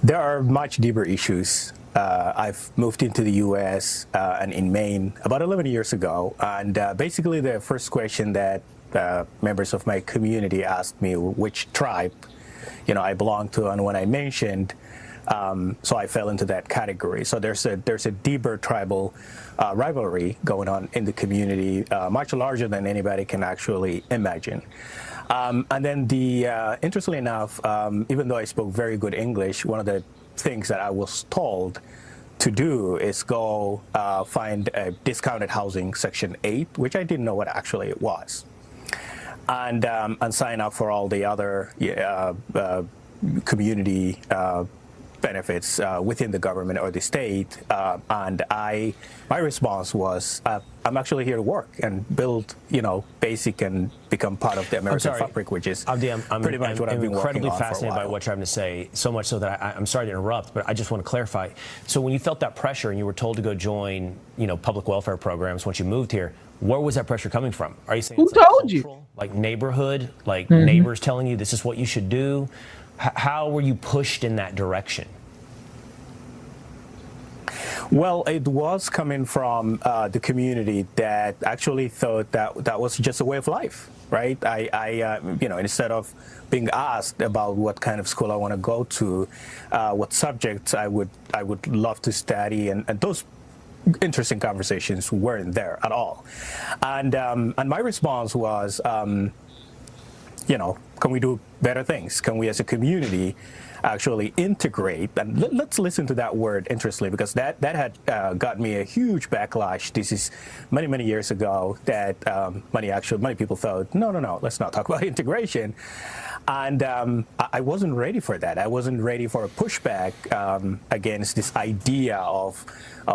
There are much deeper issues. I've moved into the U.S. And in Maine about 11 years ago, and basically the first question that members of my community asked me which tribe, I belong to, and when I mentioned, so I fell into that category. So there's a deeper tribal rivalry going on in the community, much larger than anybody can actually imagine. And then interestingly enough, even though I spoke very good English, one of the things that I was told to do is go find a discounted housing Section 8, which I didn't know what actually it was, and sign up for all the other community benefits within the government or the state. And my response was, I'm actually here to work and build, basic and become part of the American fabric, which is pretty much what I've been working on for a while. I'm incredibly fascinated by what you're having to say, so much so that I'm sorry to interrupt, but I just want to clarify. So when you felt that pressure and you were told to go join, public welfare programs once you moved here, where was that pressure coming from? Are you saying who told you? Like neighborhood, like neighbors telling you this is what you should do? How were you pushed in that direction? Well, it was coming from the community that actually thought that was just a way of life, right? I instead of being asked about what kind of school I want to go to, what subjects I would love to study, and those interesting conversations weren't there at all. And my response was, can we do better things? Can we as a community actually integrate? And let's listen to that word, interestingly, because that had got me a huge backlash. This is many, many years ago that many people thought, no, let's not talk about integration. And I wasn't ready for that. I wasn't ready for a pushback against this idea of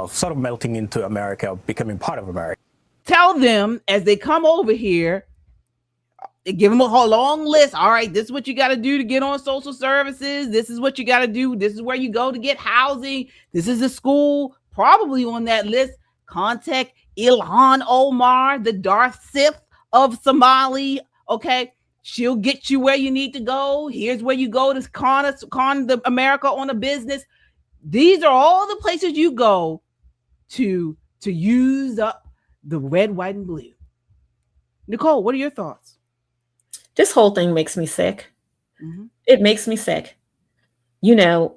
sort of melting into America, becoming part of America. Tell them as they come over here, give them a whole long list. All right, this is what you got to do to get on social services. This is what you got to do. This is where you go to get housing. This is the school. Probably on that list, contact ILHAN OMAR, the Darth Sith of Somali. Okay, she'll get you where you need to go. Here's where you go to con the America on a business. These are all the places you go to use up the red, white, and blue. Nicole, what are your thoughts? This whole thing makes me sick. Mm-hmm. It makes me sick. I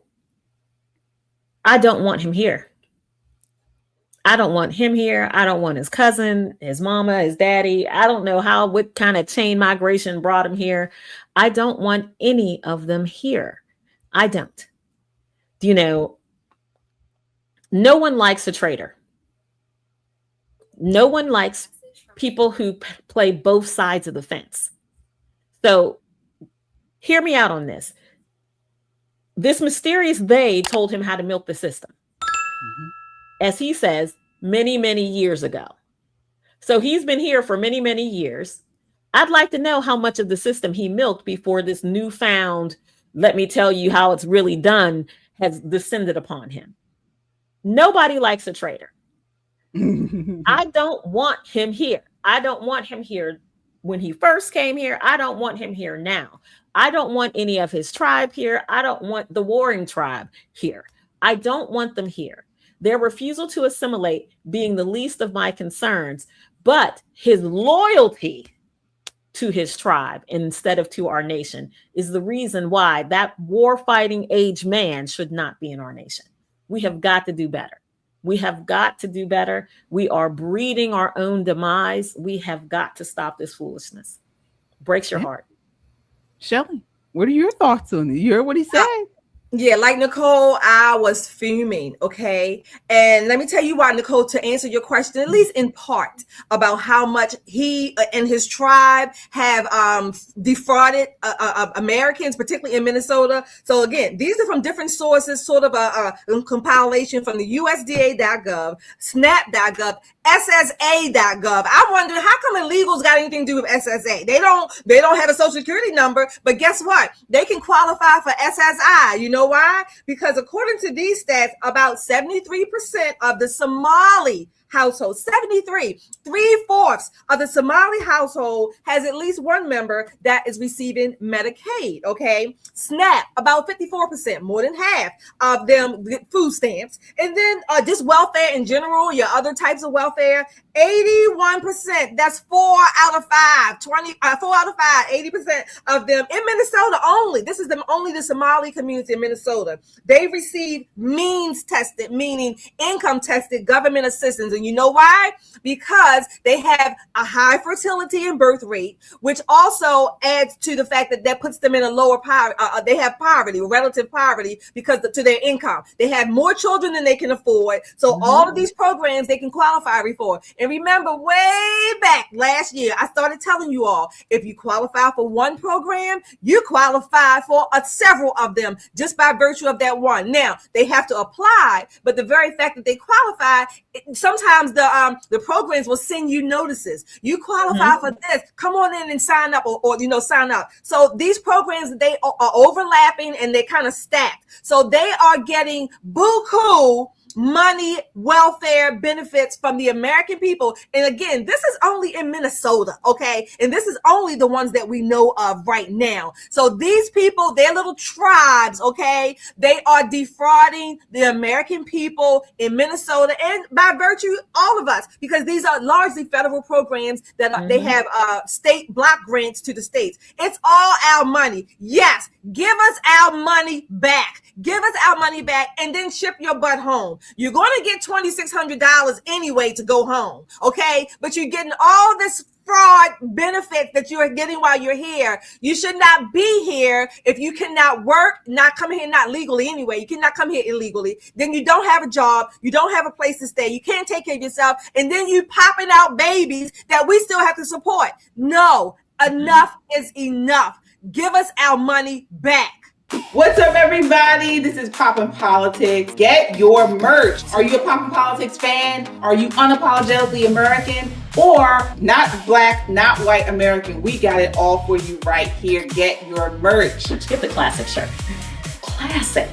don't want him here. I don't want him here. I don't want his cousin, his mama, his daddy. I don't know what kind of chain migration brought him here. I don't want any of them here. I don't. No one likes a traitor. No one likes people who play both sides of the fence. So hear me out on this. This mysterious they told him how to milk the system. Mm-hmm. As he says, many, many years ago. So he's been here for many, many years. I'd like to know how much of the system he milked before this newfound, let me tell you how it's really done, has descended upon him. Nobody likes a traitor. I don't want him here. I don't want him here when he first came here. I don't want him here now. I don't want any of his tribe here. I don't want the warring tribe here. I don't want them here. Their refusal to assimilate being the least of my concerns, but his loyalty to his tribe instead of to our nation is the reason why that war-fighting age man should not be in our nation. We have got to do better. We have got to do better. We are breeding our own demise. We have got to stop this foolishness. Breaks your heart. Shelly, what are your thoughts on it? You heard what he said? Yeah, like Nicole, I was fuming, okay? And let me tell you why, Nicole, to answer your question, at least in part, about how much he and his tribe have defrauded Americans, particularly in Minnesota. So again, these are from different sources, sort of a compilation from the USDA.gov, SNAP.gov, SSA.gov. I'm wondering how come illegals got anything to do with SSA? They don't have a social security number, but guess what? They can qualify for SSI. You know why? Because according to these stats, about 73% of the Somali households. 73, 3/4 of the Somali household has at least one member that is receiving Medicaid. Okay, SNAP, about 54%, more than half of them get food stamps. And then just welfare in general, your other types of welfare, 81%. That's 4 out of 5, 4 out of 5, 80% of them in Minnesota only. This is only the Somali community in Minnesota. They receive means tested, meaning income tested government assistance. And you know why? Because they have a high fertility and birth rate, which also adds to the fact that puts them in a lower poverty. They have poverty, relative poverty, because to their income. They have more children than they can afford. So all of these programs they can qualify for. And remember, way back last year, I started telling you all, if you qualify for one program, you qualify for several of them just by virtue of that one. Now, they have to apply, but the very fact that they qualify, sometimes the programs will send you notices. You qualify for this. Come on in and sign up or sign up. So these programs, they are overlapping and they kind of stacked. So they are getting buku money, welfare benefits from the American people. And again, this is only in Minnesota, okay? And this is only the ones that we know of right now. So these people, their little tribes, okay, they are defrauding the American people in Minnesota and by virtue, all of us, because these are largely federal programs that they have state block grants to the states. It's all our money. Yes, give us our money back. Give us our money back and then ship your butt home. You're going to get $2,600 anyway to go home, okay? But you're getting all this fraud benefit that you're getting while you're here. You should not be here if you cannot work, not come here, not legally anyway. You cannot come here illegally. Then you don't have a job. You don't have a place to stay. You can't take care of yourself. And then you popping out babies that we still have to support. No, enough is enough. Give us our money back. What's up, everybody? This is Poppin' Politics. Get your merch. Are you a Poppin' Politics fan? Are you unapologetically American? Or not black, not white American? We got it all for you right here. Get your merch. Get the classic shirt. Classic.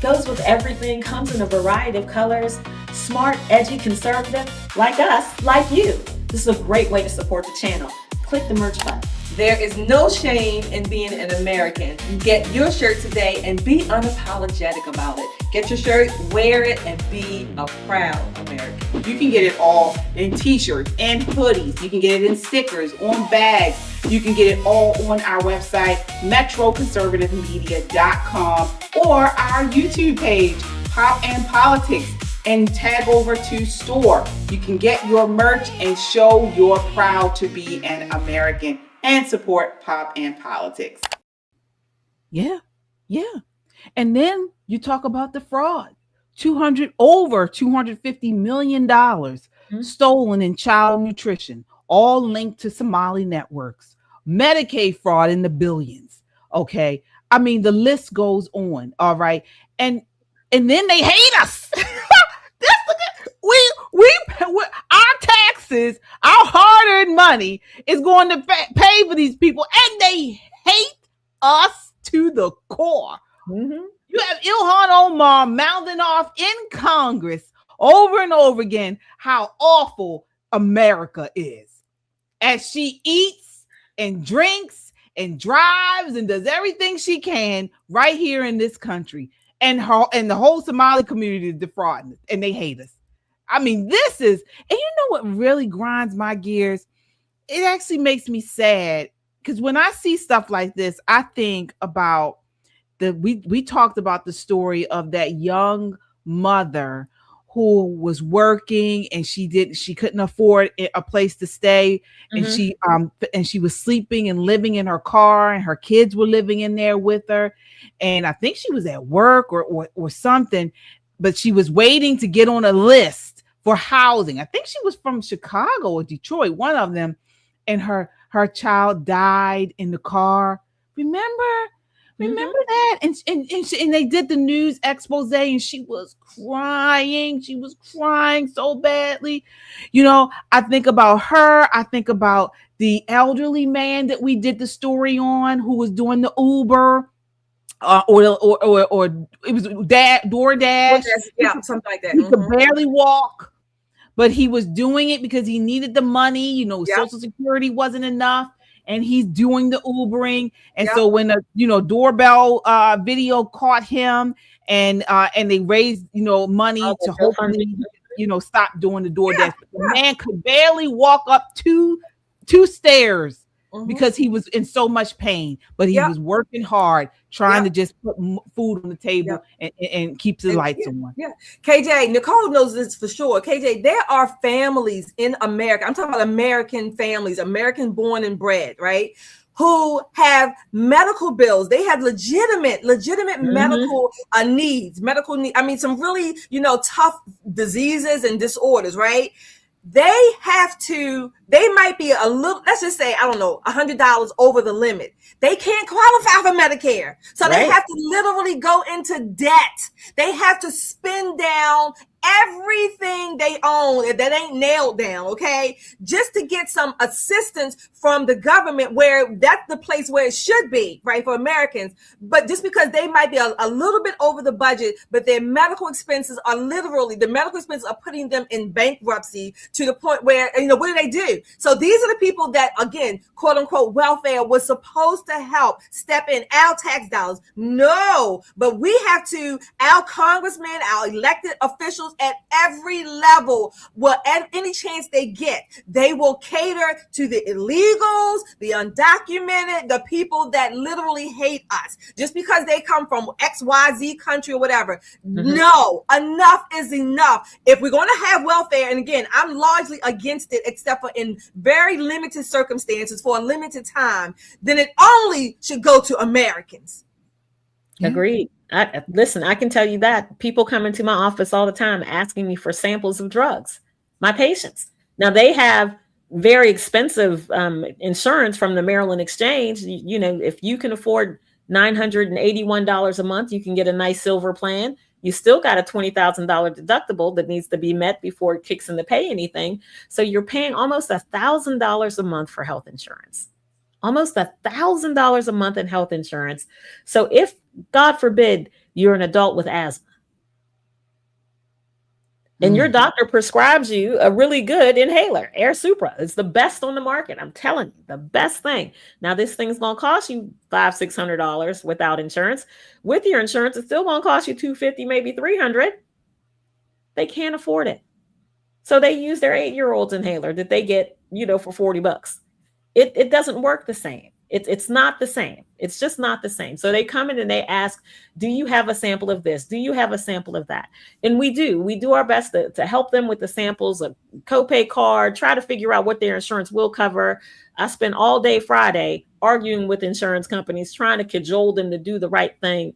Goes with everything, comes in a variety of colors. Smart, edgy, conservative, like us, like you. This is a great way to support the channel. Click the merch button. There is no shame in being an American. Get your shirt today and be unapologetic about it. Get your shirt, wear it, and be a proud American. You can get it all in t-shirts and hoodies. You can get it in stickers, on bags. You can get it all on our website, metroconservativemedia.com, or our YouTube page, Pop and Politics, and tag over to store. You can get your merch and show you're proud to be an American and support Pop and Politics. Yeah. And then you talk about the fraud. Over $250 million stolen in child nutrition, all linked to Somali networks. Medicaid fraud in the billions. Okay. I mean, the list goes on. All right. And then they hate us. We our taxes, our hard-earned money is going to pay for these people, and they hate us to the core. You have ILHAN OMAR mouthing off in Congress over and over again how awful America is, as she eats and drinks and drives and does everything she can right here in this country, and the whole Somali community is defrauding us, and they hate us. I mean, this is, and you know what really grinds my gears? It actually makes me sad, because when I see stuff like this, I think about we talked about the story of that young mother who was working and she couldn't afford a place to stay, and she was sleeping and living in her car, and her kids were living in there with her, and I think she was at work or something, but she was waiting to get on a list for housing. I think she was from Chicago or Detroit, one of them, and her child died in the car. Remember that? And they did the news expose, and she was crying. She was crying so badly. You know, I think about her. I think about the elderly man that we did the story on, who was doing the Uber. Or it was DoorDash. Yeah, something like that. He could barely walk, but he was doing it because he needed the money. You know, Yep. Social Security wasn't enough, and he's doing the Ubering. And Yep. so when the doorbell video caught him, and they raised money to hopefully stop doing the DoorDash. Yeah, But the man could barely walk up two stairs because he was in so much pain, but he was working hard, trying to just put food on the table and keep the lights on. Yeah. KJ, Nicole knows this for sure. KJ, there are families in America. I'm talking about American families, American born and bred, right? Who have medical bills. They have legitimate medical needs, I mean, some really, tough diseases and disorders, right? They might be a little, let's just say, I don't know, $100 over the limit. They can't qualify for Medicare. So they have to literally go into debt. They have to spend down everything they own that ain't nailed down, okay, just to get some assistance from the government, where that's the place where it should be, right, for Americans. But just because they might be a little bit over the budget, but their medical expenses are putting them in bankruptcy to the point where, what do? So these are the people that, again, quote unquote, welfare was supposed to help step in our tax dollars. No, but we have to, our congressmen, our elected officials at every level, at any chance they get, they will cater to the illegals, the undocumented, the people that literally hate us just because they come from XYZ country or whatever. No, enough is enough. If we're going to have welfare, and again, I'm largely against it, except for in very limited circumstances for a limited time, then it only should go to Americans. Agreed. Listen, I can tell you that people come into my office all the time asking me for samples of drugs, my patients. Now, they have very expensive insurance from the Maryland Exchange. If you can afford $981 a month, you can get a nice silver plan. You still got a $20,000 deductible that needs to be met before it kicks in to pay anything. So you're paying almost $1,000 a month for health insurance. Almost $1,000 a month in health insurance. So if, God forbid, you're an adult with asthma and your doctor prescribes you a really good inhaler, Air Supra, it's the best on the market. I'm telling you, the best thing. Now, this thing's going to cost you $500-$600 without insurance. With your insurance, it's still going to cost you $250, maybe $300. They can't afford it. So they use their 8-year-old's inhaler that they get, for $40. It doesn't work the same. It's not the same. It's just not the same. So they come in and they ask, do you have a sample of this? Do you have a sample of that? And we do our best to help them with the samples, a copay card, try to figure out what their insurance will cover. I spent all day Friday arguing with insurance companies, trying to cajole them to do the right thing.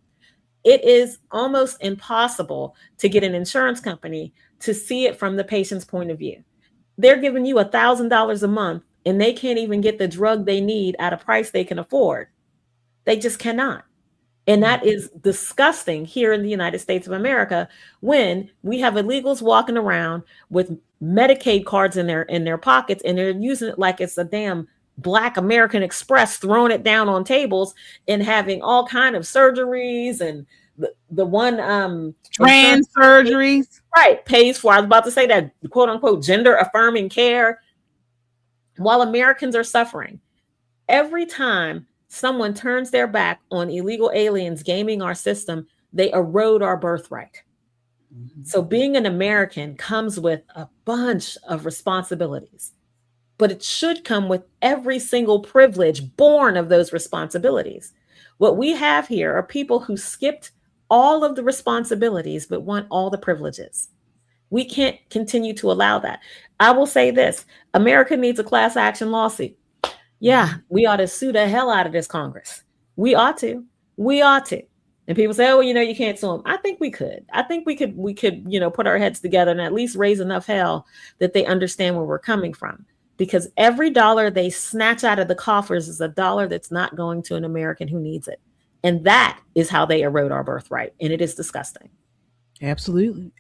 It is almost impossible to get an insurance company to see it from the patient's point of view. They're giving you $1,000 a month, and they can't even get the drug they need at a price they can afford. They just cannot. And that is disgusting here in the United States of America, when we have illegals walking around with Medicaid cards in their pockets, and they're using it like it's a damn Black American Express, throwing it down on tables and having all kind of surgeries, and the one trans surgeries, right, pays for. I was about to say that, quote unquote, gender affirming care, while Americans are suffering. Every time someone turns their back on illegal aliens gaming our system, they erode our birthright. So being an American comes with a bunch of responsibilities, but it should come with every single privilege born of those responsibilities. What we have here are people who skipped all of the responsibilities but want all the privileges. We can't continue to allow that. I will say this: America needs a class action lawsuit. Yeah, we ought to sue the hell out of this Congress. We ought to. And people say, oh, you can't sue them. I think we could. I think we could, put our heads together and at least raise enough hell that they understand where we're coming from. Because every dollar they snatch out of the coffers is a dollar that's not going to an American who needs it. And that is how they erode our birthright. And it is disgusting. Absolutely.